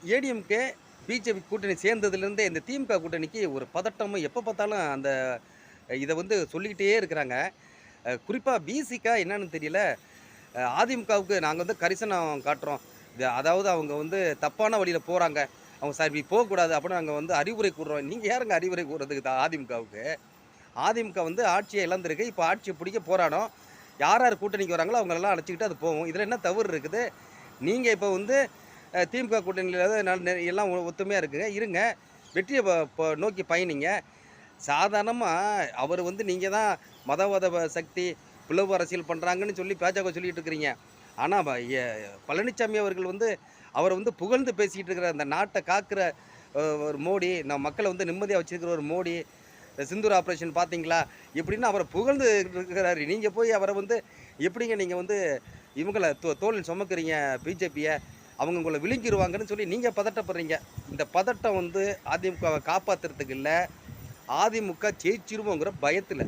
ADMK, BJP கூட்டணி சேர்ந்ததுலேருந்தே இந்த திமுக கூட்டணிக்கு ஒரு பதட்டமும் எப்போ பார்த்தாலும் அந்த இத வந்து சொல்லிக்கிட்டே இருக்கிறாங்க. குறிப்பா விசிக என்னன்னு தெரியல. அதிமுகவுக்கு நாங்க வந்து கரிசனம் காட்டுறோம். அதாவது அவங்க வந்து தப்பான வழியில போறாங்க. அவங்க சார் இப்படி போகக்கூடாது அப்படின்னு நாங்க வந்து அறிவுரை கூறுறோம். நீங்க யாருங்க அறிவுரை கூறுறதுக்கு அதிமுகவுக்கு? அதிமுக வந்து ஆட்சிய இழந்திருக்கு. இப்ப ஆட்சிய பிடிக்க போராடும். யார் யார் கூட்டணிக்கு வராங்களோ அவங்களெல்லாம் அழைச்சுக்கிட்டு அது போகும். இதுல என்ன தவறு இருக்குது? நீங்க இப்ப வந்து திமுக கூட்டணியில எல்லாம் ஒத்துமையா இருக்குங்க. இருங்க. வெற்றிய நோக்கி பயணிங்க. சாதாரணமா அவரு வந்து நீங்க தான் மதவாத சக்தி, பிளவு அரசியல் பண்றாங்கன்னு சொல்லி பாஜக சொல்லிட்டு இருக்கிறீங்க. ஆனா பழனிச்சாமி அவர்கள் வந்து அவர வந்து புகழ்ந்து பேசிட்டு இருக்கிற அந்த நாட்ட காக்குற ஒரு மோடி, நம்ம மக்கள வந்து நிம்மதியா வச்சிருக்கிற ஒரு மோடி, சிந்தூர் ஆப்பரேஷன் பார்த்தீங்களா? இப்படின்னு அவர புகழ்ந்து இருக்கிறாரு. நீங்க போய் அவர வந்து எப்படிங்க நீங்க வந்து இவங்கள தோளில் சுமக்கிறீங்க பிஜேபிய? அவங்க உங்கள விழுங்கிருவாங்கன்னு சொல்லி நீங்க பதட்டப்படுறீங்க. இந்த பதட்டம் வந்து அதிமுகவ காப்பாத்துறதுக்கு இல்ல. அதிமுக ஜெயிச்சிருமோங்கிற பயத்துல.